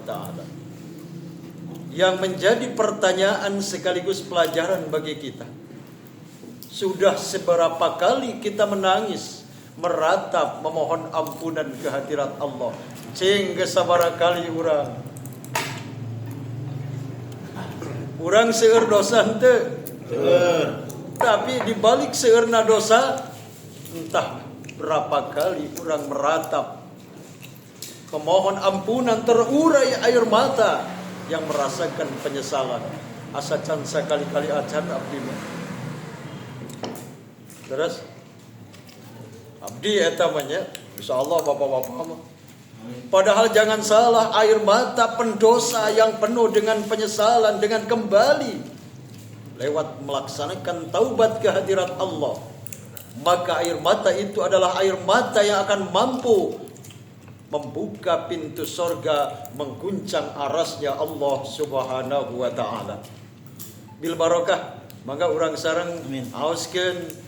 Ta'ala. Yang menjadi pertanyaan sekaligus pelajaran bagi kita. Sudah seberapa kali kita menangis, meratap, memohon ampunan kehadirat Allah. Cing sabaraha kali urang seueur dosa henteu. Tapi dibalik seueurna dosa, entah berapa kali urang meratap, memohon ampunan, terurai air mata yang merasakan penyesalan. Asa can sakali-kali acan abdi mah. Terus abdi eta mah nya insyaallah bapak-bapak mah. Padahal jangan salah, air mata pendosa yang penuh dengan penyesalan, dengan kembali lewat melaksanakan taubat kehadirat Allah, maka air mata itu adalah air mata yang akan mampu membuka pintu sorga, mengguncang arasnya Allah subhanahu wa ta'ala. Bil barokah, maka urang sareng aoskeun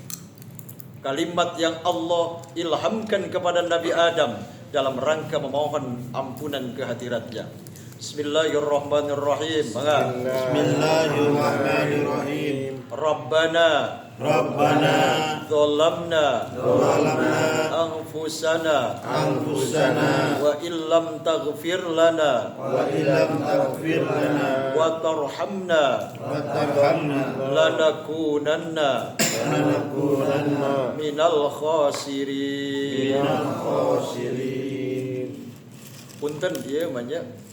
kalimat yang Allah ilhamkan kepada Nabi Adam dalam rangka memohon ampunan kehadiratnya. Bismillahirrahmanirrahim. Bismillahirrahmanirrahim. Rabbana Zalamna Anfusana Wa illam taghfir lana Wa tarhamna Lanakunanna Minal khasirin. Punten dia banyak.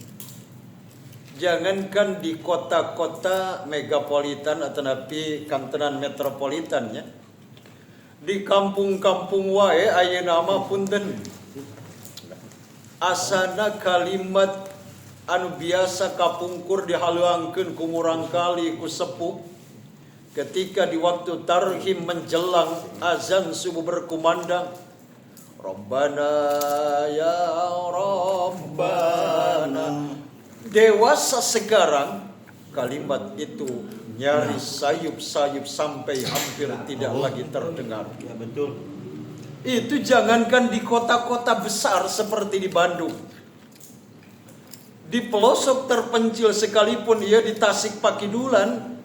Jangankan di kota-kota megapolitan atau napi kantonan metropolitan ya. Di kampung-kampung wae ayeuna mah punten. Asana kalimat anu biasa kapungkur dihaluangkeun ku murangkali ku sepuh ketika di waktu tarhim menjelang azan subuh berkumandang. Rabbana ya Rabbana. Dewasa sekarang kalimat itu nyaris sayup-sayup sampai hampir tidak lagi terdengar. Ya betul. Itu jangankan di kota-kota besar seperti di Bandung. Di pelosok terpencil sekalipun, ya di Tasik Pakidulan,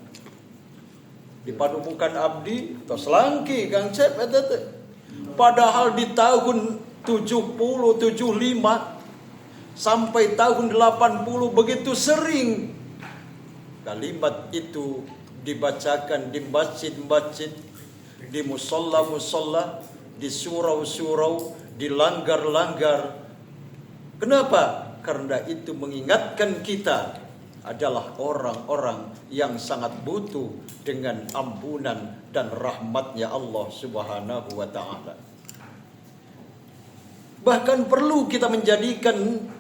di Padumukan Abdi, tos langki Kang Cep eta teh. Padahal di tahun 70-75 sampai tahun 80 begitu sering kalimat itu dibacakan di masjid-masjid, di musola-musola, di surau-surau, di langgar-langgar. Kenapa? Karena itu mengingatkan kita adalah orang-orang yang sangat butuh dengan ampunan dan rahmatnya Allah subhanahu wa ta'ala. Bahkan perlu kita menjadikan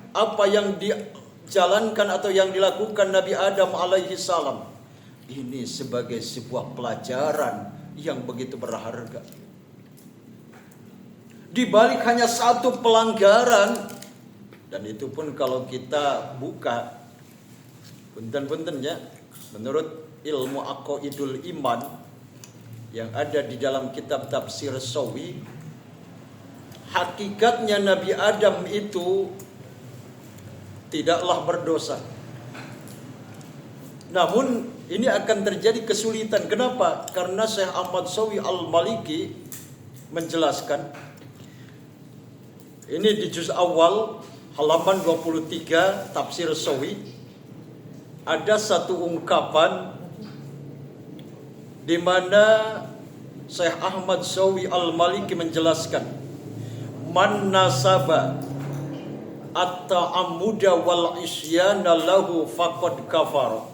apa yang dijalankan atau yang dilakukan Nabi Adam alaihi salam ini sebagai sebuah pelajaran yang begitu berharga. Di balik hanya satu pelanggaran, dan itu pun kalau kita buka punten-punten ya, menurut ilmu aqaidul iman yang ada di dalam kitab tafsir Sawi, hakikatnya Nabi Adam itu tidaklah berdosa. Namun ini akan terjadi kesulitan. Kenapa? Karena Syekh Ahmad Sawi Al-Maliki menjelaskan. Ini di juz awal halaman 23 tafsir Sawi. Ada satu ungkapan di mana Syekh Ahmad Sawi Al-Maliki menjelaskan, man nasaba at-ta'ammuda wal isyana lahu faqad kafara.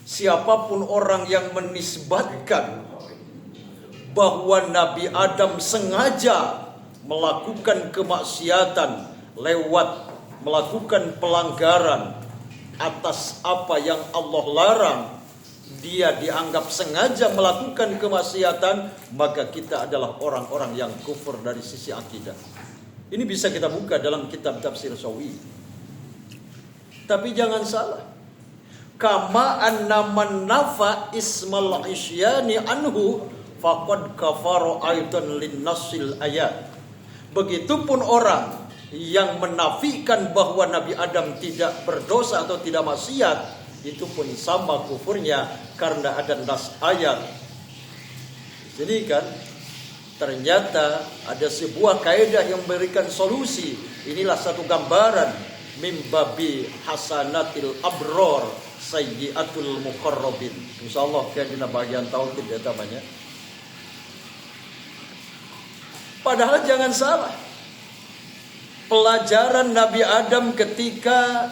Siapapun orang yang menisbatkan bahwa Nabi Adam sengaja melakukan kemaksiatan lewat melakukan pelanggaran atas apa yang Allah larang, dia dianggap sengaja melakukan kemaksiatan, maka kita adalah orang-orang yang kufur dari sisi akidah. Ini bisa kita buka dalam kitab tafsir Sawi. Tapi jangan salah. Kama anna man nafa ismal isyani anhu faqad kafara aidan lin nasil ayat. Begitupun orang yang menafikan bahwa Nabi Adam tidak berdosa atau tidak maksiat, itu pun sama kufurnya karena ada nas ayat. Jadi kan ternyata ada sebuah kaidah yang memberikan solusi. Inilah satu gambaran mimbabi hasanatil abror sayyiatul muqarrabin. Insyaallah kan dina bagian tauhid eta banyak. Padahal jangan salah. Pelajaran Nabi Adam ketika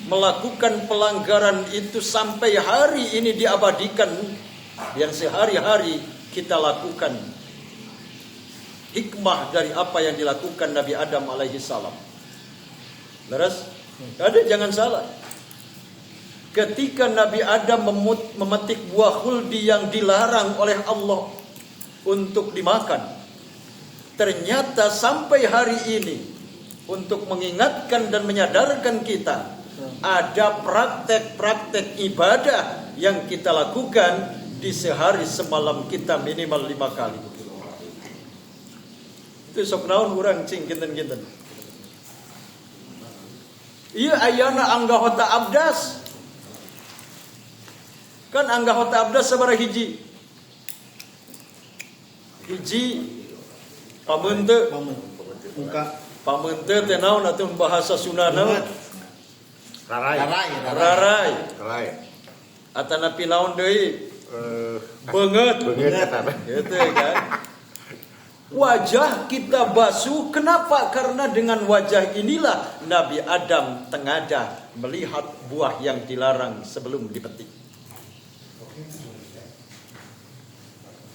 melakukan pelanggaran itu sampai hari ini diabadikan, yang sehari-hari kita lakukan. Hikmah dari apa yang dilakukan Nabi Adam alaihi salam. Leres? Ada jangan salah. Ketika Nabi Adam memetik buah khuldi yang dilarang oleh Allah untuk dimakan, ternyata sampai hari ini untuk mengingatkan dan menyadarkan kita ada praktek-praktek ibadah yang kita lakukan di sehari semalam kita minimal 5 kali. Itu sok naon urang cing kinten-kinten. Ieu ayana anggahota abdas. Kan anggahota abdas sabaraha hiji? Hiji pameunteut. Muka pameunteut teh naon atuh bahasa Sundana? Rarai. Atanapi naon deui? Beungeut. Gitu kan. Wajah kita basuh, kenapa? Karena dengan wajah inilah Nabi Adam tengadah melihat buah yang dilarang sebelum dipetik.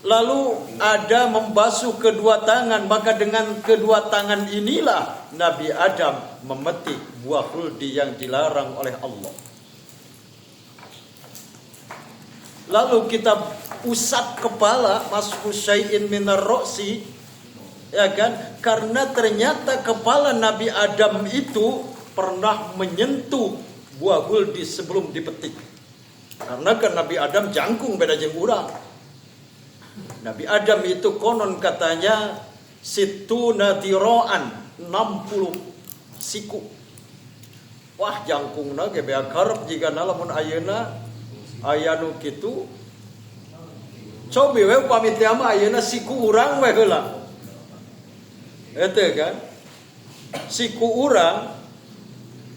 Lalu ada membasuh kedua tangan, maka dengan kedua tangan inilah Nabi Adam memetik buah khuldi yang dilarang oleh Allah. Lalu kita usap kepala, masku syai'in minar ro'si, ya kan? Karena ternyata kepala Nabi Adam itu pernah menyentuh buah khuldi sebelum dipetik. Karena kan Nabi Adam jangkung beda jeung urang. Nabi Adam itu konon katanya situna diroan 60 siku. Wah jangkungna ge bea karep jika lamun ayeuna aya nu kitu. Cobi we pamit mah ayeuna siku urang we heula. Eta kan? Siku urang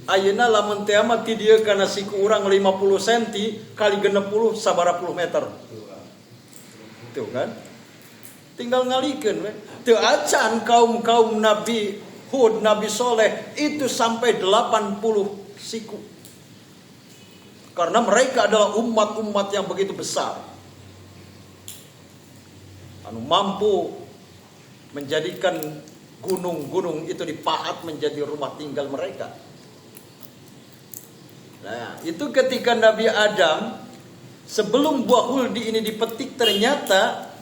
ayeuna lamun teh mah ti dieu kana siku urang 50 cm kali 60 sabaraha puluh meter. Tuh kan? Tinggal ngalikeun we. Teu acan kaum-kaum Nabi Hud, Nabi Soleh itu sampai 80 siku. Karena mereka adalah umat-umat yang begitu besar. Anu mampu menjadikan gunung-gunung itu dipahat menjadi rumah tinggal mereka. Nah, itu ketika Nabi Adam sebelum buah khuldi ini dipetik, ternyata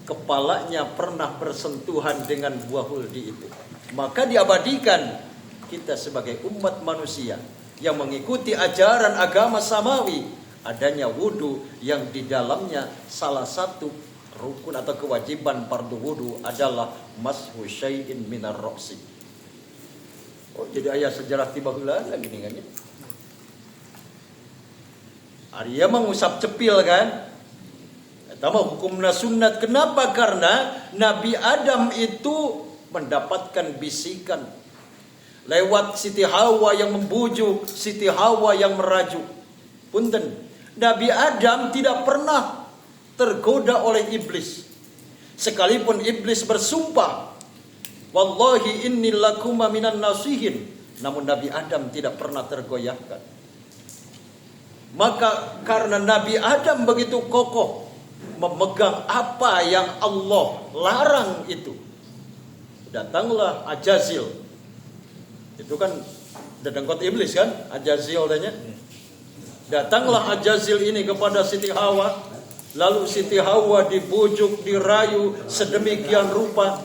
kepalanya pernah bersentuhan dengan buah khuldi itu. Maka diabadikan kita sebagai umat manusia yang mengikuti ajaran agama samawi, adanya wudu yang di dalamnya salah satu rukun atau kewajiban fardu wudu adalah mashu syai'in minar ro'si. Oh, jadi ayat sejarah tiba heula lagi nih kan ya. Arya mengusap cepil kan? Eta mah hukumna sunnat. Kenapa? Karena Nabi Adam itu mendapatkan bisikan lewat Siti Hawa yang membujuk, Siti Hawa yang merajuk. Punten, Nabi Adam tidak pernah tergoda oleh iblis. Sekalipun iblis bersumpah, wallahi inni lakuma minan nasihin, namun Nabi Adam tidak pernah tergoyahkan. Maka karena Nabi Adam begitu kokoh memegang apa yang Allah larang itu, datanglah Ajazil. Itu kan dedengkot iblis kan, Ajazil tanya. Datanglah Ajazil ini kepada Siti Hawa. Lalu Siti Hawa dibujuk, dirayu sedemikian rupa.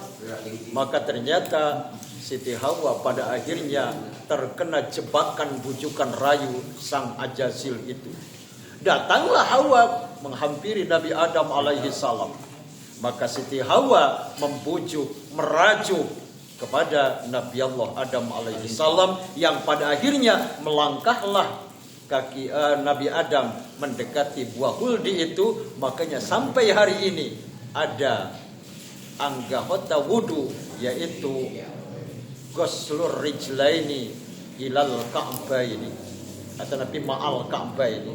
Maka ternyata Siti Hawa pada akhirnya terkena jebakan bujukan rayu sang Ajazil itu. Datanglah Hawa menghampiri Nabi Adam alaihi salam. Maka Siti Hawa membujuk, merajuk kepada Nabi Allah Adam alaihi salam, yang pada akhirnya melangkahlah kaki Nabi Adam mendekati buah huldi itu. Makanya sampai hari ini ada anggota wudu, yaitu ghuslur rijlaini ilal ka'baini atau Nabi ma'al ka'baini.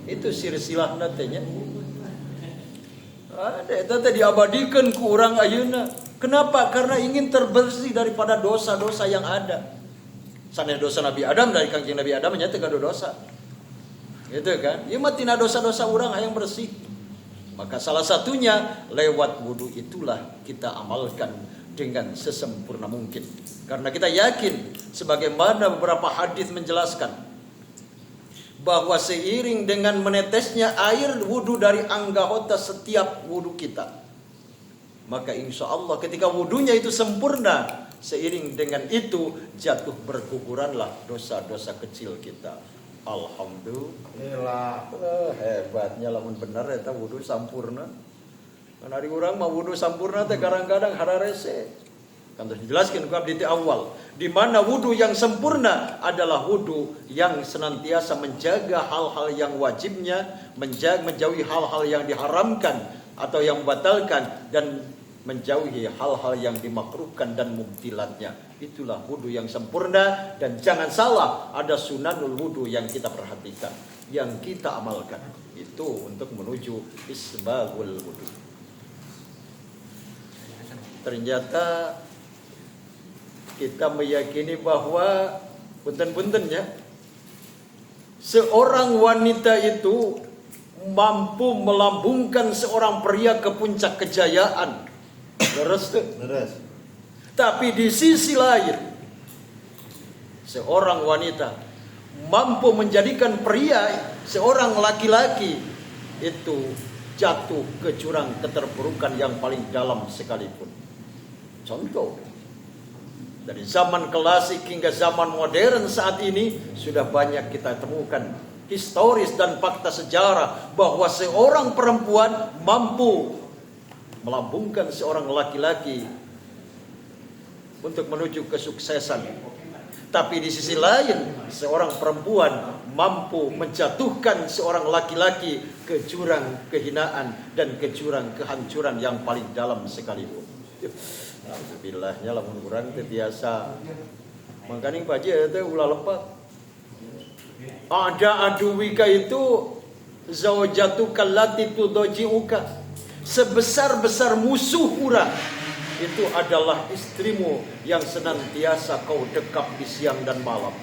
Itu silsilah nantinya ada tadi diabadikan ku urang ayeuna. Kenapa? Karena ingin terbersih daripada dosa-dosa yang ada. Sanes dosa Nabi Adam dari kanjeng Nabi Adam nya teu gaduh dosa. Gitu kan? Ieu mah tina dosa-dosa urang hayang bersih. Maka salah satunya lewat wudu itulah kita amalkan dengan sesempurna mungkin. Karena kita yakin sebagaimana beberapa hadis menjelaskan bahwa seiring dengan menetesnya air wudu dari anggota setiap wudu kita, maka insya Allah ketika wudunya itu sempurna, seiring dengan itu jatuh berguguranlah dosa-dosa kecil kita. Alhamdulillah. Hebatnya lamun bener eta wudu sampurna. Kan ari urang mah wudu sampurna teh kadang-kadang hararese. Kan terus dijelaskan ku abdi di awal, di mana wudu yang sempurna adalah wudu yang senantiasa menjaga hal-hal yang wajibnya, menjauhi hal-hal yang diharamkan atau yang membatalkan, dan menjauhi hal-hal yang dimakruhkan dan mubtilatnya. Itulah wudu yang sempurna. Dan jangan salah, ada sunanul wudu yang kita perhatikan, yang kita amalkan. Itu untuk menuju isbagul wudu. Ternyata kita meyakini bahwa punten-puntennya seorang wanita itu mampu melambungkan seorang pria ke puncak kejayaan. Leres tuh. Leres. Tapi di sisi lain, seorang wanita mampu menjadikan pria, seorang laki-laki itu jatuh ke jurang keterpurukan yang paling dalam sekalipun. Contoh, dari zaman klasik hingga zaman modern saat ini sudah banyak kita temukan historis dan fakta sejarah bahwa seorang perempuan mampu melambungkan seorang laki-laki untuk menuju kesuksesan. Tapi di sisi lain, seorang perempuan mampu menjatuhkan seorang laki-laki ke jurang kehinaan dan ke jurang kehancuran yang paling dalam sekalipun. Alhamdulillahnya lamun urang teh biasa mangkaning baje teh ulah lepat. Ada aduwika itu zaujatu kallati tudojiuka. Sebesar-besar musuh urang itu adalah istrimu yang senantiasa kau dekap di siang dan malam.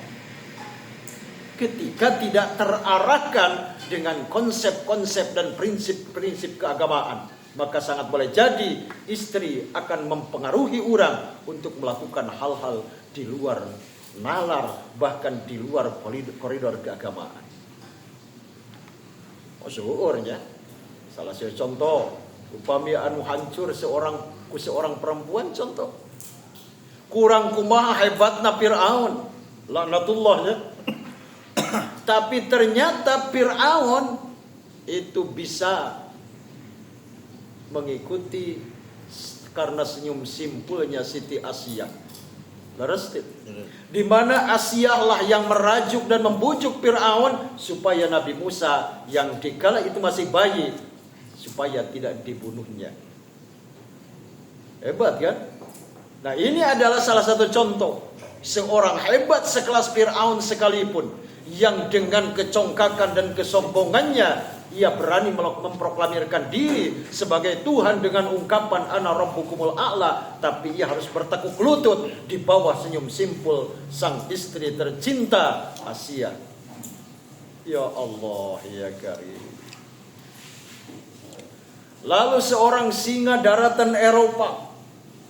Ketika tidak terarahkan dengan konsep-konsep dan prinsip-prinsip keagamaan, maka sangat boleh jadi istri akan mempengaruhi orang untuk melakukan hal-hal di luar nalar, bahkan di luar koridor keagamaan. Maksudnya, salah satu contoh, upami anu hancur seorang perempuan, contoh. Kurang kumaha hebatna Fir'aun, laknatullahnya. Tapi ternyata Fir'aun itu bisa mengikuti karena senyum simpulnya Siti Asia. Leres di mana Asia lah yang merajuk dan membujuk Fir'aun supaya Nabi Musa yang dikala itu masih bayi supaya tidak dibunuhnya. Hebat kan? Nah, ini adalah salah satu contoh seorang hebat sekelas Fir'aun sekalipun yang dengan kecongkakan dan kesombongannya ia berani memproklamirkan diri sebagai Tuhan dengan ungkapan ana rabbukumul a'la, tapi ia harus bertekuk lutut di bawah senyum simpul sang istri tercinta Asia. Ya Allah ya Karim. Lalu seorang singa daratan Eropa,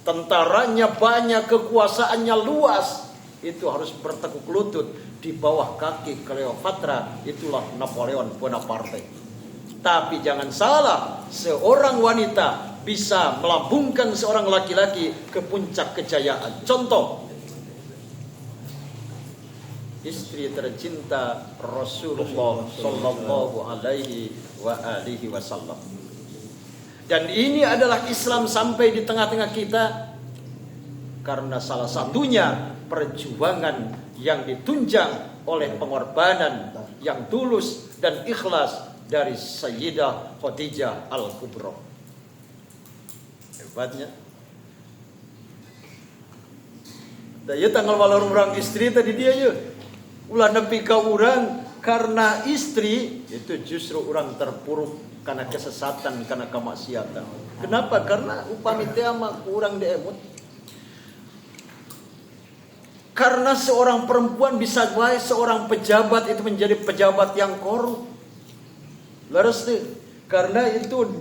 tentaranya banyak, kekuasaannya luas, itu harus bertekuk lutut di bawah kaki Cleopatra, itulah Napoleon Bonaparte. Tapi jangan salah, seorang wanita bisa melambungkan seorang laki-laki ke puncak kejayaan. Contoh, istri tercinta Rasulullah sallallahu alaihi wa alihi wasallam. Dan ini adalah Islam sampai di tengah-tengah kita. karena salah satunya perjuangan yang ditunjang oleh pengorbanan yang tulus dan ikhlas dari Sayyidah Khadijah Al-Kubra. Hebatnya. Daya tanggal walor orang istri tadi dia ya. Ulah nepi ka urang karena istri itu justru orang terpuruk karena kesesatan, karena kemaksiatan. Kenapa? Karena upami teh mah kurang diemut. Karena seorang perempuan bisa baik seorang pejabat itu menjadi pejabat yang korup. Leres deh. Karena itu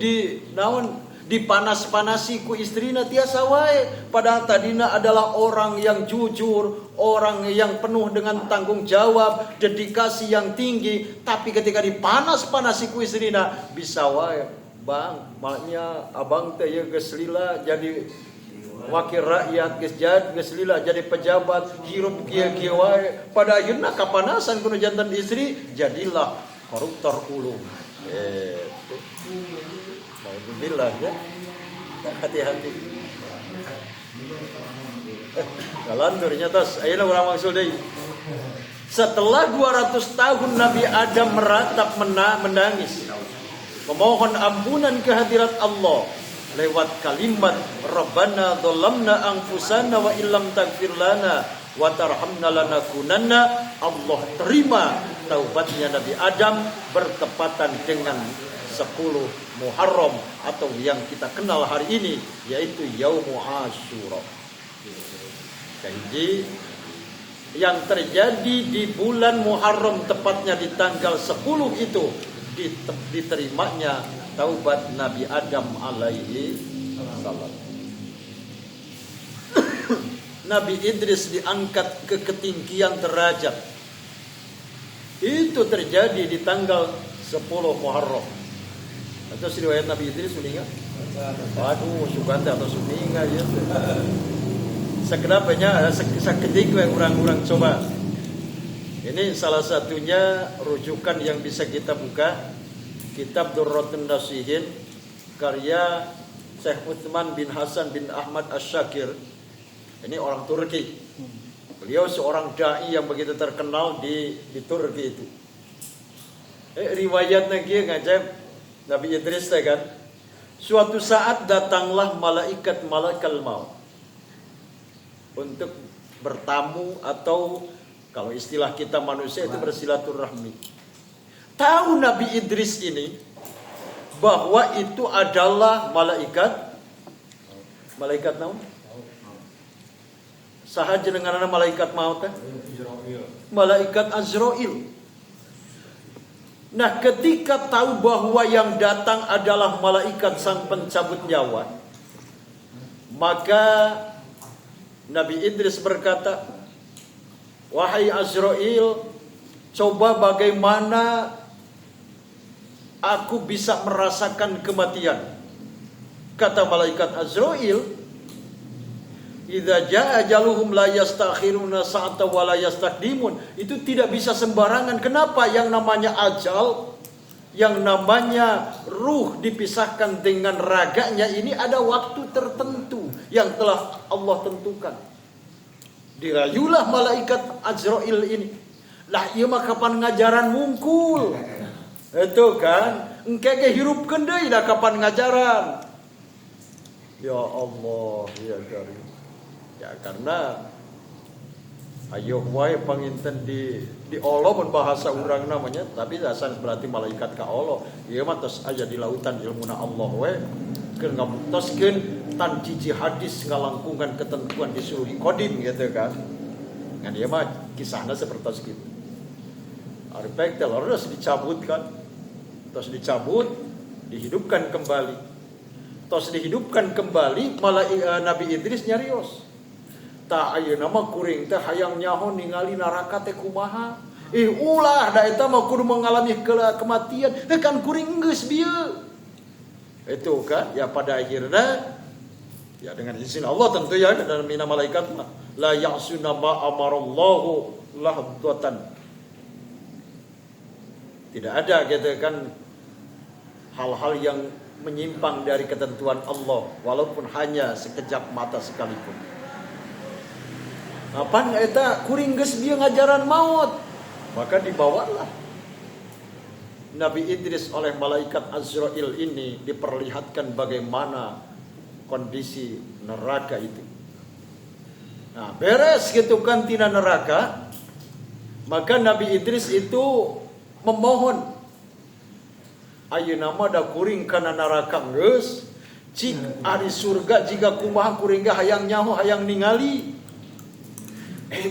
dipanas-panasi ku istrina tiasa wae. Padahal tadina adalah orang yang jujur, orang yang penuh dengan tanggung jawab, dedikasi yang tinggi. Tapi ketika dipanas-panasi ku istrina bisa wae. Bang, maknya abang teh ya geus lila jadi wakil rakyat, geus lila jadi pejabat, hirup kieu-kieu wae. Pada ayeuna kapanasan kuno jantan istri, jadilah koruptor ulung. Alhamdulillah ya. Hati-hati. Kalandurnya tos, ayeuna urang maksud deui. Setelah 200 tahun Nabi Adam meratap menangis, memohon ampunan kehadirat Allah lewat kalimat Rabbana dzalamna anfusana wa illam taghfir lana wa tarhamna lanakunanna. Allah terima taubatnya Nabi Adam bertepatan dengan 10 Muharram atau yang kita kenal hari ini yaitu Yaumu Asyura. Jadi yang terjadi di bulan Muharram tepatnya di tanggal 10 itu diterimanya taubat Nabi Adam alaihi salam. Nabi Idris diangkat ke ketinggian derajat. Itu terjadi di tanggal 10 Muharram. Atau riwayat Nabi Idris meninggal? Waduh, suganta atau meninggal ya. Sekenapanya seketika orang-orang coba. Ini salah satunya rujukan yang bisa kita buka. Kitab Durratun Nasihin karya Syekh Utsman bin Hasan bin Ahmad Asy-Syakir. Ini orang Turki. Beliau seorang dai yang begitu terkenal di Turki itu. Riwayatnya kieu ngajab Nabi Idris kan. Suatu saat datanglah malaikat maut untuk bertamu atau kalau istilah kita manusia itu bersilaturahmi. Tahu Nabi Idris ini bahwa itu adalah malaikat naon? Saha jenenganna malaikat maut kan? Malaikat Azrail. Nah, ketika tahu bahwa yang datang adalah malaikat sang pencabut nyawa, maka Nabi Idris berkata, "Wahai Azrail, coba bagaimana aku bisa merasakan kematian." Kata malaikat Azrail, "Idza jaa ajaluhum la yastakhiruna sa'ata wa la yastaqdimun." Itu tidak bisa sembarangan. Kenapa? Yang namanya ajal, yang namanya ruh dipisahkan dengan raganya ini ada waktu tertentu yang telah Allah tentukan. Dirayulah malaikat Azrail ini. Lah ieu mah kapan ngajaran mungkul. Itu kan, engke ge hirupkeun deui da kapan ngajaran. Ya Allah, ya Karim. Ya karena ayo wae panginten di Allah pun bahasa urang namanya, tapi asan berarti malaikat ka Allah. Ieu mah tos aya di lautan ilmuna Allah we. Keun ngabuktoskeun tan hiji hadis ngalangkungan ketentuan disuruh kodim gitu kan. Ngan ieu mah kisahna seperti itu. Arepek terus dicabut kan. Terus dicabut, dihidupkan kembali. Terus dihidupkan kembali, Nabi Idris nyarios. Tak ayeuna mah kuring teh hayang nyaho ningali neraka teh kumaha. Ulah da eta mah kudu mengalami kematian. Kan kuring geus bieu. Itu kan ya pada akhirnya ya dengan izin Allah tentu ya dan mina malaikat la ya'suna ma amarallahu lahdatan. Tidak ada gitu kan hal-hal yang menyimpang dari ketentuan Allah walaupun hanya sekejap mata sekalipun. Apan eta kuring geus bieu ngajaran maut. Maka dibawalah Nabi Idris oleh malaikat Azrail ini, diperlihatkan bagaimana kondisi neraka itu. Nah, beres gitu kan tina neraka, maka Nabi Idris itu memohon, ayeuna mah da kuring kana neraka geus, cik ari surga jika kumaha kuring ge hayang nyaho hayang ningali.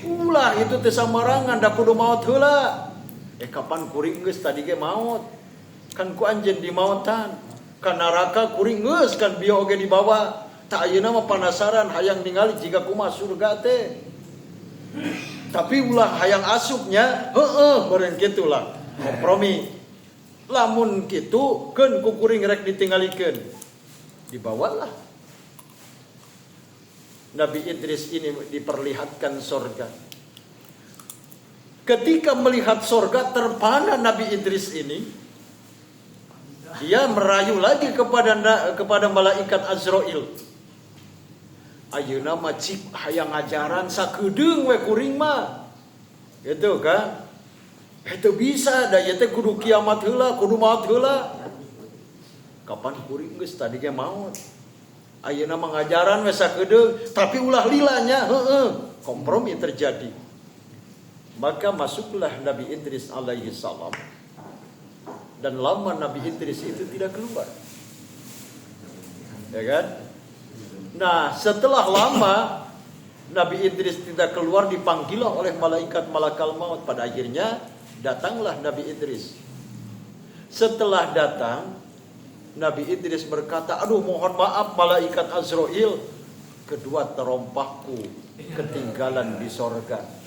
Ulah itu teh samarangan da kudu maot heula. Kapan kuring geus tadi ge maot? Kan ku anjeun di maotan. Ka neraka kuring geus kan bieu oge dibawa. Ta ayeuna mah panasaran hayang ningali jika kumaha surga teh. Tapi ulah hayang asupnya, beureun kitu lah. Kompromi. Lamun kitu keun ku kuring rek ditinggalikeun. Dibawalah Nabi Idris ini diperlihatkan sorga. Ketika melihat sorga terpana Nabi Idris ini, dia merayu lagi kepada malaikat Azrail. Ayeuna mah cik hayang ngajaran sakedeung we kuring mah. Gitu kan? Itu bisa da ieu teh kudu kiamat heula, kudu maut heula. Kapan kuring geus tadi ge maut? Ayeuna mengajaran we sakedeung, tapi ulah lilanya, kompromi terjadi. Maka masuklah Nabi Idris alaihi salam. Dan lama Nabi Idris itu tidak keluar. Ya kan? Nah, setelah lama Nabi Idris tidak keluar, dipanggil oleh malaikat malakal maut. Pada akhirnya datanglah Nabi Idris. Setelah datang, Nabi Idris berkata, aduh mohon maaf malaikat Azrail, kedua terompahku ketinggalan di sorga.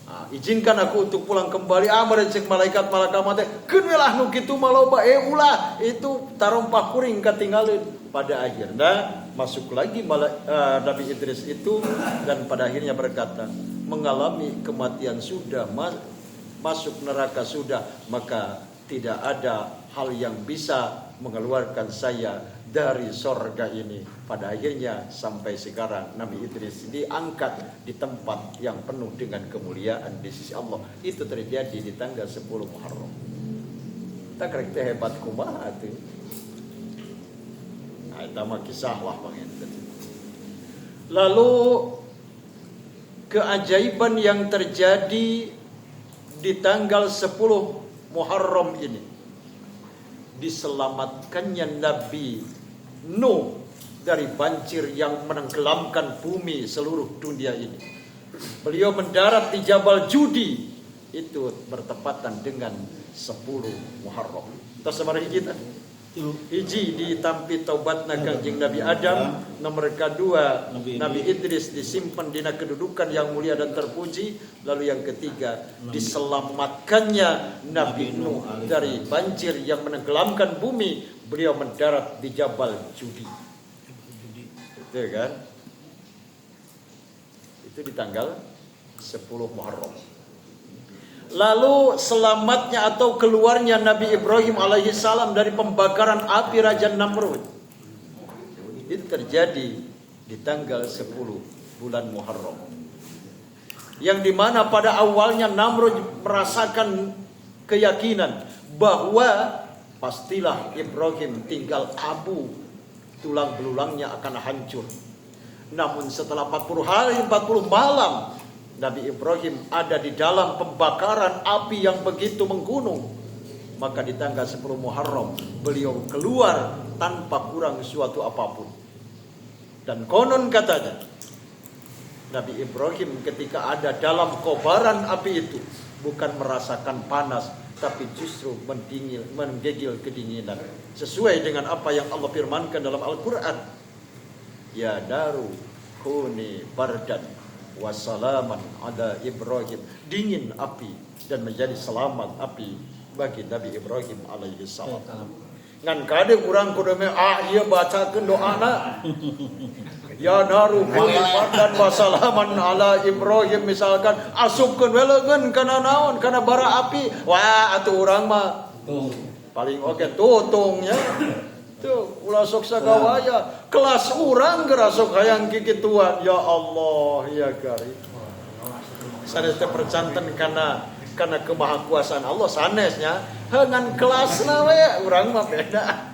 Nah, izinkan aku untuk pulang kembali. Merecek malaikat malakal maut, kenelah nu kitu maloba, ulah itu tarompah kuring ketinggalan. Pada akhirnya masuk lagi Nabi Idris itu, dan pada akhirnya berkata, mengalami kematian sudah, masuk neraka sudah, maka tidak ada hal yang bisa mengeluarkan saya dari sorga ini. Pada akhirnya sampai sekarang Nabi Idris diangkat di tempat yang penuh dengan kemuliaan di sisi Allah. Itu terjadi di tanggal 10 Muharram. Tak kerek hebat kumaha tuh. Nah, itu mah kisah lah panginten. Lalu keajaiban yang terjadi di tanggal 10 Muharram ini, diselamatkannya Nabi Nuh dari banjir yang menenggelamkan bumi seluruh dunia ini. Beliau mendarat di Jabal Judi, itu bertepatan dengan 10 Muharram. Terus kita hiji ditampi taubatna Kangjeng Nabi Adam, nomor kedua Nabi Idris disimpan dina kedudukan yang mulia dan terpuji, lalu yang ketiga diselamatkannya Nabi Nuh dari banjir yang menenggelamkan bumi, beliau mendarat di Jabal Judi. Itu kan? Itu di tanggal 10 Muharram. Lalu selamatnya atau keluarnya Nabi Ibrahim alaihi salam dari pembakaran api Raja Namrud, itu terjadi di tanggal 10 bulan Muharram. Yang dimana pada awalnya Namrud merasakan keyakinan bahwa pastilah Ibrahim tinggal abu, tulang belulangnya akan hancur. Namun setelah 40 hari 40 malam Nabi Ibrahim ada di dalam pembakaran api yang begitu menggunung, maka di tanggal 10 Muharram beliau keluar tanpa kurang suatu apapun. Dan konon katanya Nabi Ibrahim ketika ada dalam kobaran api itu bukan merasakan panas, tapi justru menggigil kedinginan, sesuai dengan apa yang Allah firmankan dalam Al-Quran, ya daru kuni bardan wassalaman ala Ibrahim, dingin api dan menjadi selamat api bagi Nabi Ibrahim alaihi salam. Ngan kade urang kudu ieu bacakeun doana. Ya naru dan wassalaman ala Ibrahim, misalkan asupkeun welegeun kana naon, kana bara api. Wah atuh urang mah paling oke tutungnya. Tuh, ulah sok sagawaya, kelas urang gerasok hayang kikituan. Ya Allah, ya karim. Sanes teh percanten kana kemahakuasaan Allah sanesnya, heungan kelasna we urang mah beda.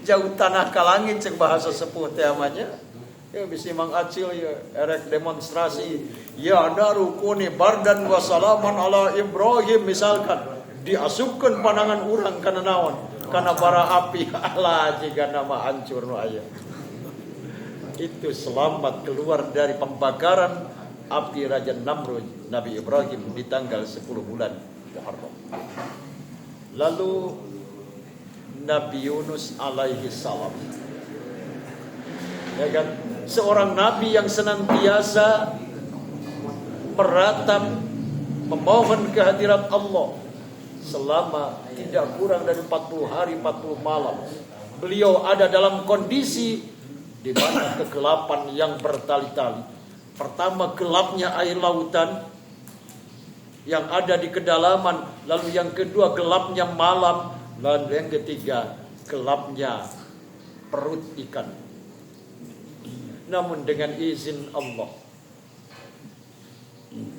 Jauh tanah ka langit cek bahasa sepuh teh amanya. Ya bisi Mang Acil ya erek demonstrasi. Ya daru kuni bardan wa salaman ala Ibrahim misalkan diasupkeun pandangan urang kana naon? Karena bara api Allah jika nama hancur no aya. Itu selamat keluar dari pembakaran api Raja Namrud Nabi Ibrahim di tanggal 10 bulan Muharram. Lalu Nabi Yunus alaihi salam, ya kan, seorang nabi yang senantiasa meratap memohon kehadirat Allah selama tidak kurang dari 40 hari 40 malam. Beliau ada dalam kondisi di mana kegelapan yang bertali-tali. Pertama gelapnya air lautan yang ada di kedalaman, lalu yang kedua gelapnya malam, lalu yang ketiga gelapnya perut ikan. Namun dengan izin Allah,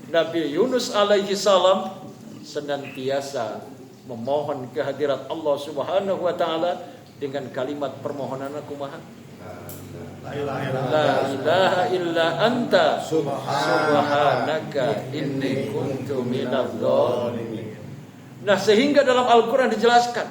Nabi Yunus alaihi salam senantiasa memohon kehadirat Allah Subhanahu wa taala dengan kalimat permohonan kumaha? La ilaha illa anta subhanaka inni kuntu minadz dzalimin. Nah, sehingga dalam Al-Qur'an dijelaskan,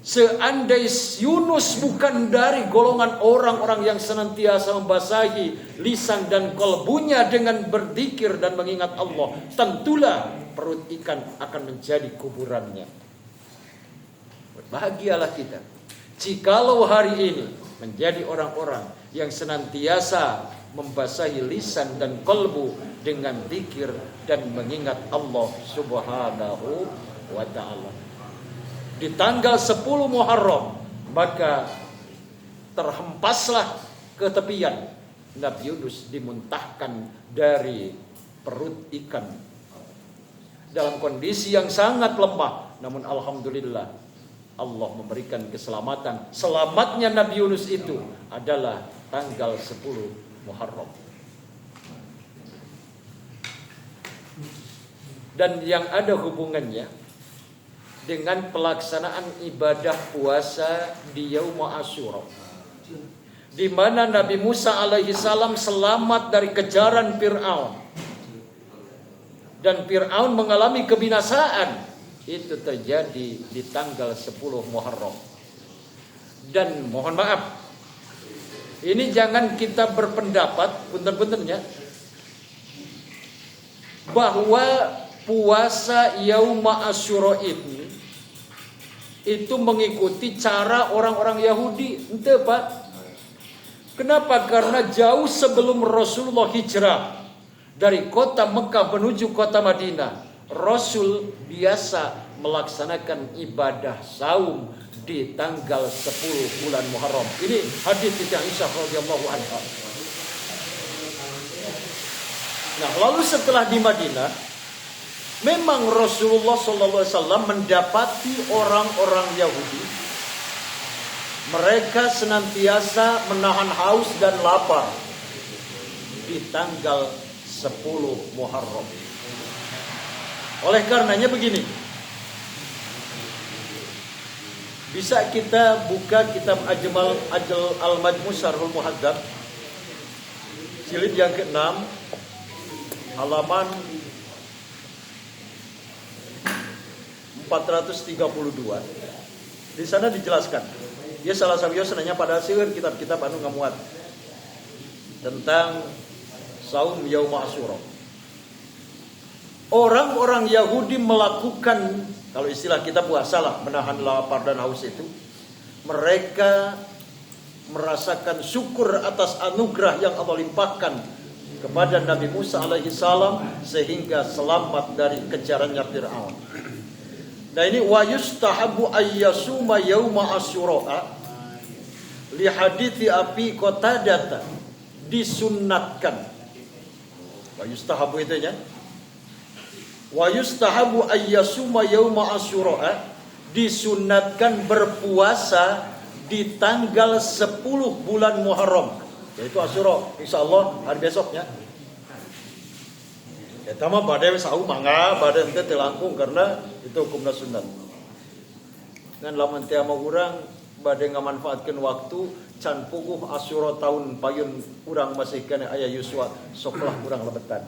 seandainya Yunus bukan dari golongan orang-orang yang senantiasa membasahi lisan dan kalbunya dengan berzikir dan mengingat Allah, tentulah perut ikan akan menjadi kuburannya. Berbahagialah kita jikalau hari ini menjadi orang-orang yang senantiasa membasahi lisan dan kalbu dengan zikir dan mengingat Allah Subhanahu wa ta'ala. Di tanggal 10 Muharram maka terhempaslah ke tepian Nabi Yunus, dimuntahkan dari perut ikan dalam kondisi yang sangat lemah. Namun alhamdulillah Allah memberikan keselamatan. Selamatnya Nabi Yunus itu adalah tanggal 10 Muharram. Dan yang ada hubungannya dengan pelaksanaan ibadah puasa di Yaum Asyura, di mana Nabi Musa alaihi salam selamat dari kejaran Fir'aun dan Fir'aun mengalami kebinasaan. Itu terjadi di tanggal 10 Muharram. Dan mohon maaf, ini jangan kita berpendapat punten-puntennya bahwa puasa Yaum Asyura ini itu mengikuti cara orang-orang Yahudi. Ente Pak. Kenapa? Karena jauh sebelum Rasulullah hijrah dari kota Mekah menuju kota Madinah, Rasul biasa melaksanakan ibadah saum di tanggal 10 bulan Muharram. Ini hadis Siti Aisyah radhiyallahu anha. Nah, lalu setelah di Madinah, memang Rasulullah sallallahu alaihi wasallam mendapati orang-orang Yahudi, mereka senantiasa menahan haus dan lapar di tanggal 10 Muharram. Oleh karenanya begini, bisa kita buka kitab Ajmal Al-Majmu' Syarhul Muhadzab jilid yang ke-6 halaman 432. Di sana dijelaskan. Dia salah satu nanya pada seueur kitab-kitab anu ngamuat tentang saum Yaum Asyura. Orang-orang Yahudi melakukan, kalau istilah kita puasa lah, menahan lapar dan haus itu. Mereka merasakan syukur atas anugerah yang Allah limpahkan kepada Nabi Musa alaihi salam sehingga selamat dari kejarannya Fir'aun. Nah ini wa yustahabu ayyasuma yauma asyura li hadithi Abi Qatadah, disunnatkan. Wa yustahabu itu ya. Wa yustahabu ayyasuma yauma asyura, disunnatkan berpuasa di tanggal 10 bulan Muharram, yaitu Asyura, insyaallah hari besoknya. Eta mah bade sahu mangga, bade teh teu langkung karena itu hukumna sunat. Ngan lamun teu mah urang bade ngamanfaatkeun waktu can puguh Asyura tahun payun urang masih kena aya yuswa soklah urang lebetan.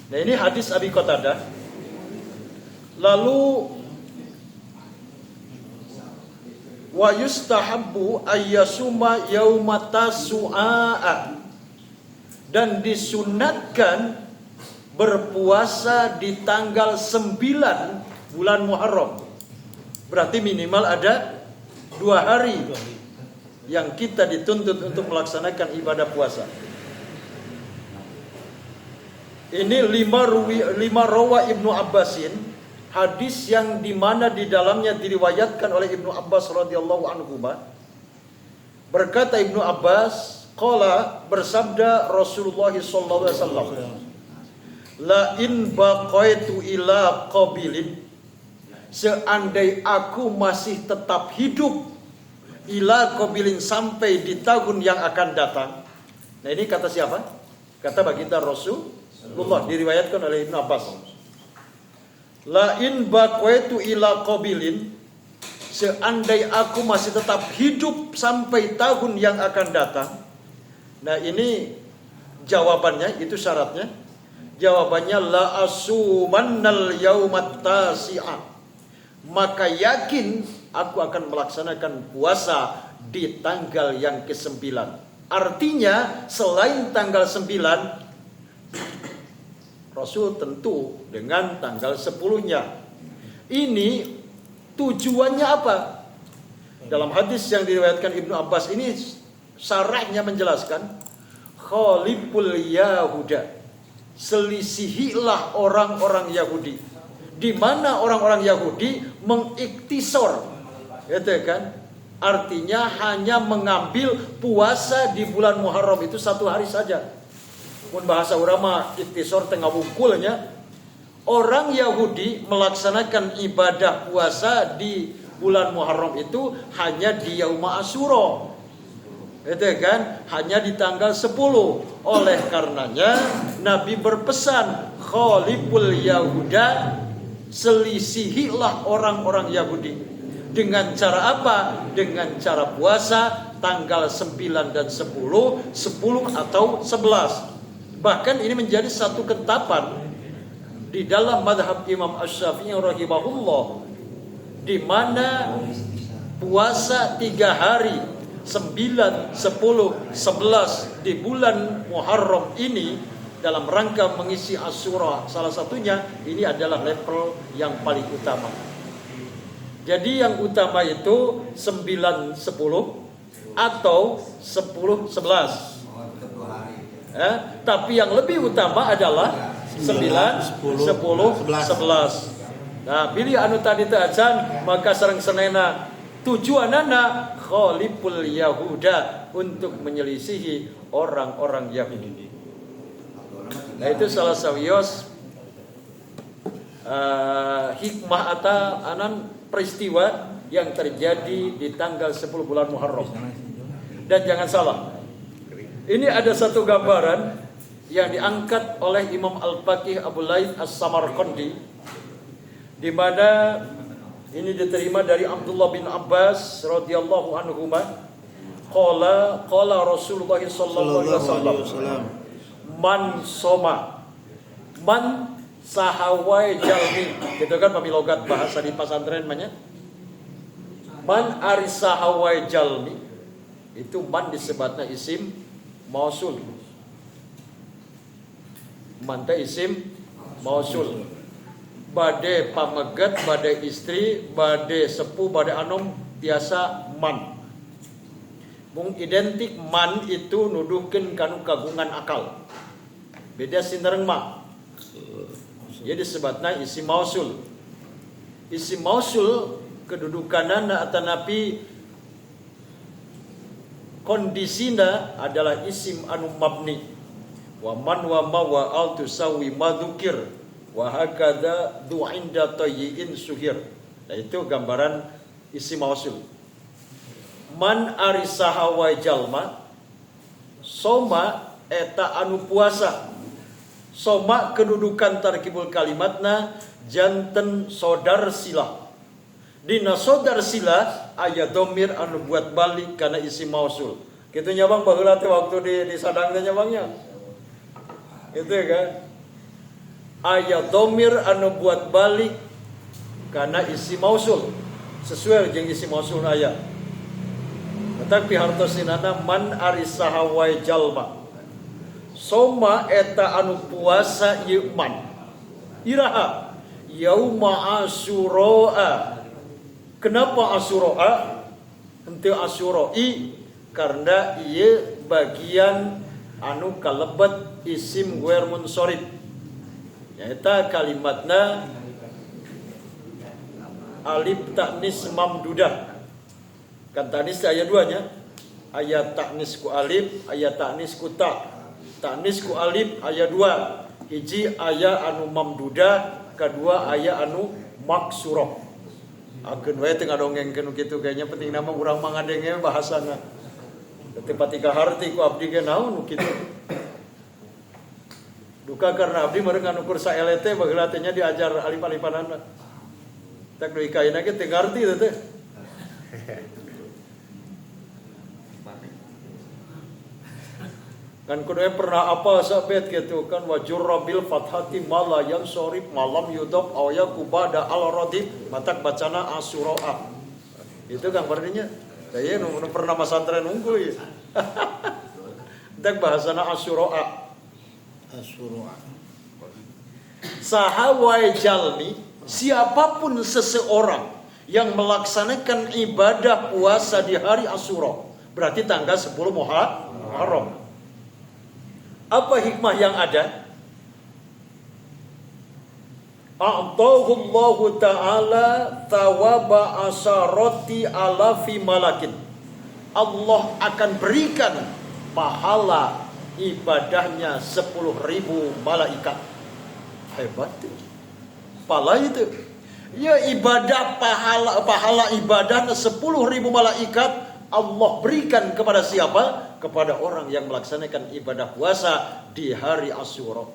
Nah ini hadis Abi Qatadah. Lalu wa yustahabbu ayyasuma yaumata su'a, dan disunatkan berpuasa di tanggal 9 bulan Muharram. Berarti minimal ada 2 hari yang kita dituntut untuk melaksanakan ibadah puasa. Ini 5 rawa Ibnu Abbasin, hadis yang dimana di dalamnya diriwayatkan oleh Ibnu Abbas radhiyallahu anhu. Berkata Ibnu Abbas, qala, bersabda Rasulullah sallallahu alaihi wasallam, la in baqaitu ila qabilin, seandai aku masih tetap hidup ila qabilin, sampai di tahun yang akan datang. Nah ini kata siapa? Kata baginda Rasulullah, diriwayatkan oleh Ibnu Abbas. La in baqaitu ila qabilin, seandai aku masih tetap hidup sampai tahun yang akan datang. Nah ini jawabannya, itu syaratnya. Jawabannya la asumannal yaumat tasi'a, maka yakin aku akan melaksanakan puasa di tanggal yang ke-9. Artinya selain tanggal 9, Rasul tentu dengan tanggal 10-nya. Ini tujuannya apa? Dalam hadis yang diriwayatkan Ibnu Abbas ini, syarahnya menjelaskan, khaliful Yahuda, selisihilah orang-orang Yahudi. Di mana orang-orang Yahudi mengiktisor, gitu kan? Artinya hanya mengambil puasa di bulan Muharram itu 1 hari saja. Pun bahasa ulama iktisor tengah wungkulnya, orang Yahudi melaksanakan ibadah puasa di bulan Muharram itu hanya di Yaum Asyura. Itu kan, hanya di tanggal 10. Oleh karenanya Nabi berpesan, khaliful Yahuda, selisihilah orang-orang Yahudi. Dengan cara apa? Dengan cara puasa tanggal 9 dan 10 atau 11. Bahkan ini menjadi satu ketetapan di dalam madhab Imam Asy-Syafi'i rahimahullah, di mana puasa 3 hari 9, 10, 11 di bulan Muharram ini dalam rangka mengisi Asyura, salah satunya ini adalah level yang paling utama. Jadi yang utama itu 9, 10 atau 10, 11. Tapi yang lebih utama adalah 9, 10, 11. Nah, pilih anu tadi teh acan, maka sareng senena tujuanana khaliful Yahuda, untuk menyelisihi orang-orang Yahudi. Nah itu salah sawios hikmah atau anan peristiwa yang terjadi di tanggal 10 bulan Muharram. Dan jangan salah, ini ada satu gambaran yang diangkat oleh Imam Al-Faqih Abu Laits As-Samarqandi, di mana ini diterima dari Abdullah bin Abbas radhiyallahu anhuma. Qala Rasulullah sallallahu alaihi wasallam, man soma, man sahawai jalmi, gitu kan pamilogat bahasa di pasantren banyak. Man ari sahawai jalmi, itu man disebutna isim mausul. Man teh isim mausul. Bade pamegat, bade istri, bade sepuh, bade anom tiasa man. Mung identik man itu nuduhkeun kanu kagungan akal. Beda sinereng ma. Jadi disebutna isim mausul. Isim mausul kedudukanana atanapi kondisina adalah isim anu mabni. Wa man wa ma wa al tusawi madukir wa hakadha du inda tayyin suhir. Nah itu gambaran isi mausul. Man ari saha wae jalma soma eta anu puasa. Soma kedudukan tarkibul kalimatna janten sodar sila. Dina sodar sila aya domir anu buat balik kana isi mausul. Kitu nya Bang baheula teh waktu di sadang teh nya Bangnya. Itu kan. Aya domir anu buat balik kana isi mausul. Sesuai jeung isi mausul aya. Tapi hartosinana man ari saha wae jalma. Soma eta anu puasa ieu man. Iraha yauma asyura. Kenapa asyura? Henteu asyura'i karena ieu bagian anu kalebet isim guer munsorif. Nyaeta kalimatna alif taknis mamdudah. Kan taknis aya dua nya. Aya taknis ku alif, aya taknis ku ta. Taknis ku alif aya dua. Hiji aya anu mamdudah, kedua aya anu maksurah. Akeun wae teu ngadongengkeun kitu kayaknya penting nama urang mangadenge bahasana. Teu pati kaharti ku abdi ge naon kitu. Duka karena abdi meureun nganukur saele teh baheula teh nya diajar alif-alifanana. Tak deui kaina ge teu ngarti teh. Kan kudu pernah apa sabet gitu kan wajurra bil fathati mala yang sorif malam yudab awya kubada al radib matak bacana asyura. Itu kan artinya saya nu pernah masantren unggul ya. Tak bahasana asyura. Saha wae jalmi siapapun seseorang yang melaksanakan ibadah puasa di hari Asyura berarti tanggal 10 Muharram. Apa hikmah yang ada? A'tahullahu ta'ala thawaba asarati alafi malakin. Allah akan berikan pahala ibadahnya 10.000 malaikat. Hebat itu. Pahala itu. Ya ibadah pahala ibadahnya 10.000 malaikat Allah berikan kepada siapa? Kepada orang yang melaksanakan ibadah puasa di hari Asyura.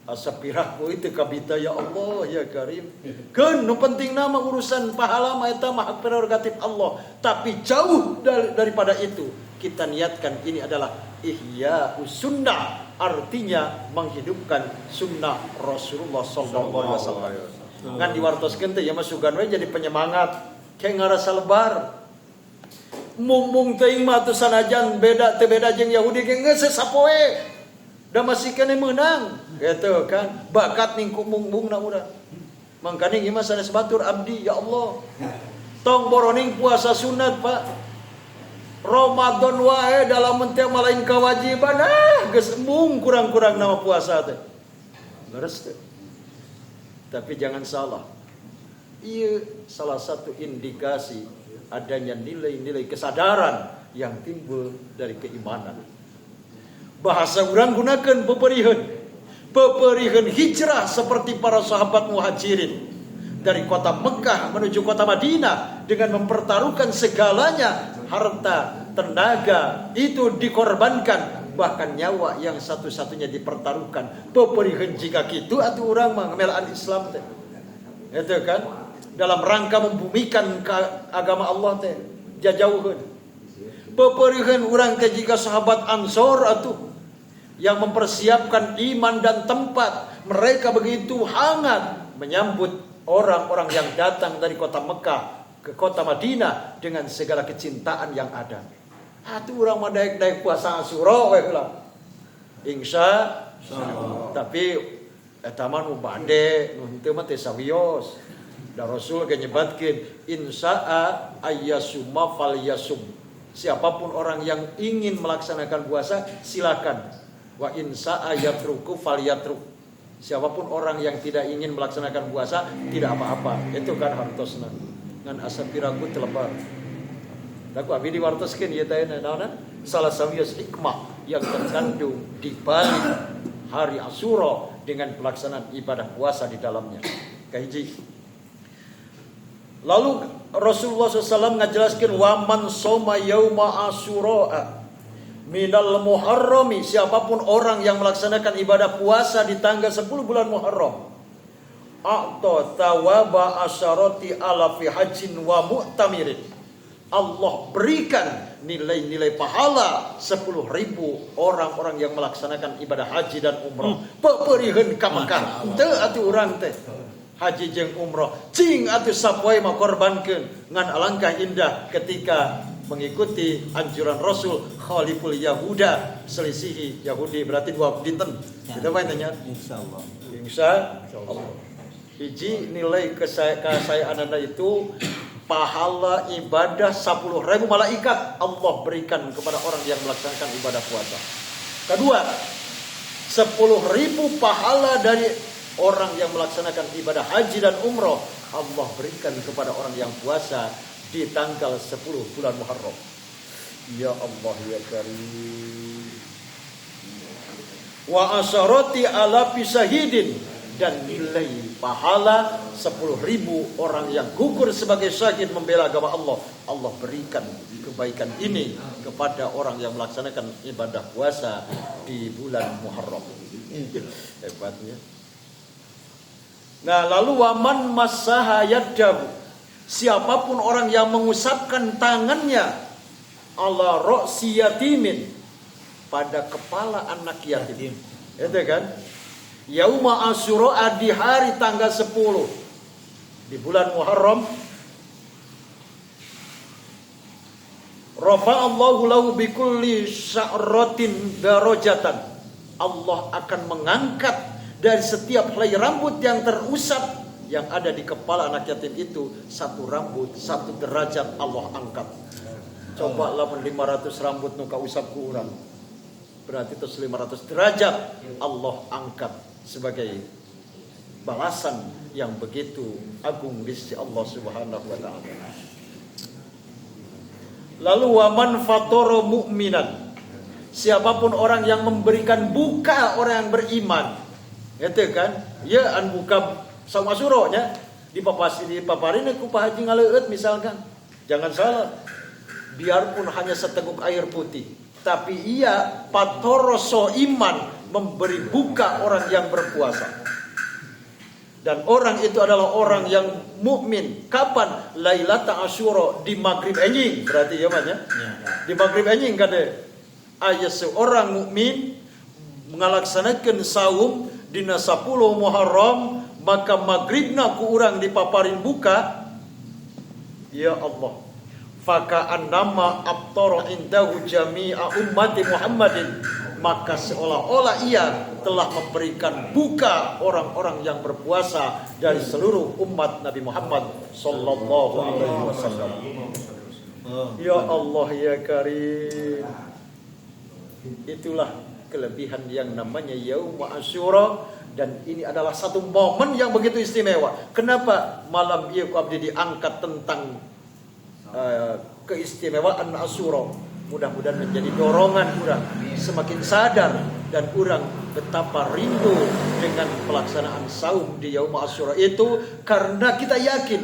Asapiraku itu kabita ya Allah ya Karim. Kan nu penting nama urusan pahala mah eta mah prerogatif Allah, tapi jauh daripada itu kita niatkan ini adalah ihya sunnah, artinya menghidupkan sunnah Rasulullah sallallahu alaihi wasallam. Ngan diwartoskeun teh ya masukan we jadi penyemangat kayak ngarasa lebar. Mung teuing mah teu sanajan beda teu beda jeung Yahudi ge geus sapoe. Da masih kene meunang. Gitu kan. Bakat ning mung-mungna urang. Mangkane ieu mah sanes batur abdi ya Allah. Tong boroning puasa sunat, Pak. Ramadan wae dalam teh malain kewajiban geus mung kurang-kurang nama puasa teh. Leres teh. Tapi jangan salah. Ieu salah satu indikasi adanya nilai-nilai kesadaran yang timbul dari keimanan. Bahasa urang gunakan peperiheun hijrah seperti para sahabat muhajirin dari kota Mekah menuju kota Madinah dengan mempertaruhkan segalanya, harta, tenaga itu dikorbankan, bahkan nyawa yang satu-satunya dipertaruhkan. Peperiheun jika kitu atuh urang mah ngamelaan Islam teh. Itu kan dalam rangka membumikan agama Allah teh jajauheun. Peperiheun urang teh jika sahabat Ansor atuh yang mempersiapkan iman dan tempat, mereka begitu hangat menyambut orang-orang yang datang dari kota Mekah ke kota Madinah dengan segala kecintaan yang ada. Atuh urang mah daek-daek puasa Asyura we heula. Insyaallah. Tapi eta mah nu bade, nu henteu mah teh sawios. Da Rasul ge nyebatkeun insa'a ayyasuma falyasum. Siapapun orang yang ingin melaksanakan puasa silakan. Wa insa'a yatruku falyatruk. Siapapun orang yang tidak ingin melaksanakan puasa tidak apa-apa. Itu kan hartosna. Ngan asapiraku telebar. Daku abi diwartoskeun ieu teh naonna salah sawios hikmah yang terkandung di balik hari Asyura dengan pelaksanaan ibadah puasa di dalamnya. Kahiji Lalu Rasulullah SAW ngajelaskan waman soma yauma asyura minal muharrami, siapapun orang yang melaksanakan ibadah puasa di tanggal 10 bulan Muharram, a'ta thawaba asyarati alafi hajin wa mu'tamirin, Allah berikan nilai-nilai pahala 10.000 orang-orang yang melaksanakan ibadah haji dan umrah. Peperiheun ka Mekah teu atuh urang teh haji jeung umrah cing atuh sapoe mah korbankeun ngan alangkah indah ketika mengikuti anjuran Rasul khaliful Yahuda, selisihi Yahudi, berarti 2 dinten kita main tanya insyaallah. Insyaallah hiji nilai kesayangan itu pahala ibadah 10.000 malaikat Allah berikan kepada orang yang melaksanakan ibadah puasa. Kedua, 10.000 pahala dari orang yang melaksanakan ibadah haji dan umroh Allah berikan kepada orang yang puasa di tanggal 10 bulan Muharram. Ya Allah ya Karim. Wa asyarati ala pisahidin, dan nilai pahala 10.000 orang yang gugur sebagai syahid membela agama Allah. Allah berikan kebaikan ini kepada orang yang melaksanakan ibadah puasa di bulan Muharram. Hebatnya. Nah, lalu waman massaha yaddahu, siapapun orang yang mengusapkan tangannya ala ra'si yatimin, pada kepala anak yatim. Itu kan? Yauma Asyura, di hari tanggal 10 di bulan Muharram, rafa'allahu lahu bikulli sya'ratin darajatan, Allah akan mengangkat dari setiap helai rambut yang terusap yang ada di kepala anak yatim itu, 1 rambut 1 derajat Allah angkat. Coba lamun 500 rambut nu kausap ku urang, berarti itu 500 derajat Allah angkat sebagai balasan yang begitu agung di sisi Allah Subhanahu wa taala. Lalu waman fatara mu'minan, siapapun orang yang memberikan buka orang yang beriman, itu kan, ya an buka sama suronya dipaparin ku Pak Haji ngaleueut misalkan. Jangan salah, biarpun hanya seteguk air putih, tapi ia patoroso iman, memberi buka orang yang berpuasa. Dan orang itu adalah orang yang mukmin. Kapan? Lailata Asyura, di maghrib enjing, berarti ya Mas ya. Di maghrib enjing kade aya seorang mukmin mengalaksanakeun saum dina 10 Muharram, maka maghribna ku urang dipaparin buka. Ya Allah, faka annama abtara indahu jami'a ummati Muhammadin, maka seolah-olah ia telah memberikan buka orang-orang yang berpuasa dari seluruh umat Nabi Muhammad sallallahu alaihi wasallam. Ya Allah ya Karim. Itulah kelebihan yang namanya Yaum Asyura, dan ini adalah satu momen yang begitu istimewa. Kenapa malam ieu abdi diangkat tentang keistimewaan Asyura? Mudah-mudahan menjadi dorongan urang semakin sadar, dan urang betapa rindu dengan pelaksanaan saum di Yaum Asyura itu, karena kita yakin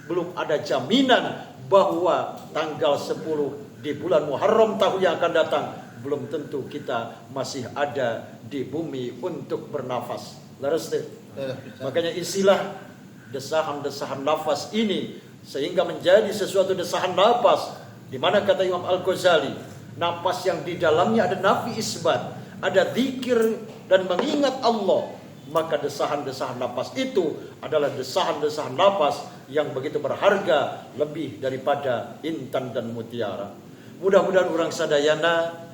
belum ada jaminan bahwa tanggal 10 di bulan Muharram tahun yang akan datang belum tentu kita masih ada di bumi untuk bernafas. Laras deh. Makanya isilah desahan-desahan nafas ini sehingga menjadi sesuatu desahan nafas, di mana kata Imam Al-Ghazali, nafas yang di dalamnya ada nafi isbat, ada zikir dan mengingat Allah, maka desahan-desahan nafas itu adalah desahan-desahan nafas yang begitu berharga, lebih daripada intan dan mutiara. Mudah-mudahan orang sadayana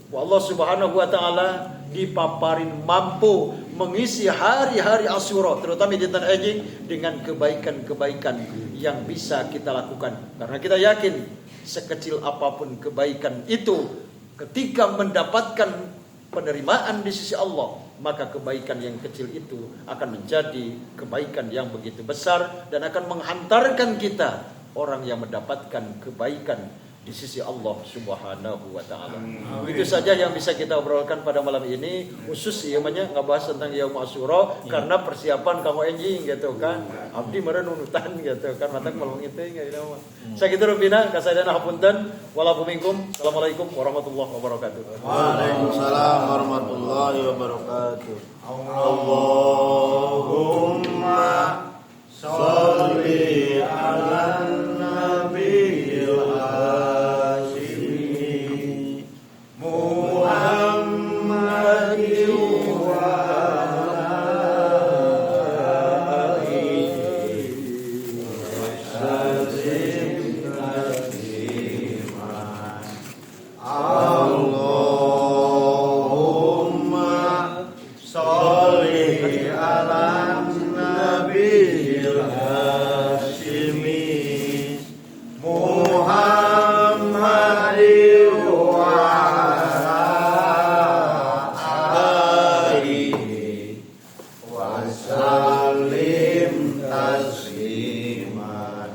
Allah Subhanahu wa taala dipaparin mampu mengisi hari-hari Asyura, terutama di dinten enjing, dengan kebaikan-kebaikan yang bisa kita lakukan. Karena kita yakin sekecil apapun kebaikan itu, ketika mendapatkan penerimaan di sisi Allah, maka kebaikan yang kecil itu akan menjadi kebaikan yang begitu besar dan akan menghantarkan kita orang yang mendapatkan kebaikan di sisi Allah Subhanahu wa taala. Itu saja yang bisa kita obrolkan pada malam ini, khusus ieu mah ngabahas tentang Yaum Asyura karena persiapan kanggo enjing gitu kan. Abdi meureun nunutan gitu kan matak malung teh ngeunaina mah. Sakitu rupina kasadana hapunten walaupun minkum. Assalamualaikum warahmatullahi wabarakatuh. Waalaikumsalam warahmatullahi wabarakatuh. Allahumma sholli ala nabiyil hashimi Muhammadin wa alihi wasallim tasliman. Allahumma sholli ala nabiyil hashimi Muhammadin wa alihi wasallim tasliman.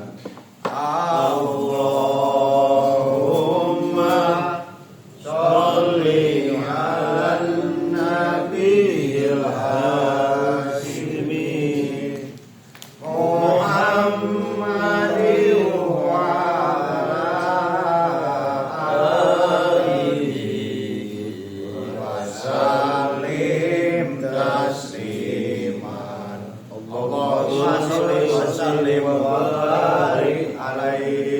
Allahumma sholli ala nabiyil hashimi Muhammadin wa alihi wasallim tasliman. Allahumma sholli wa sallim wa barik alaihi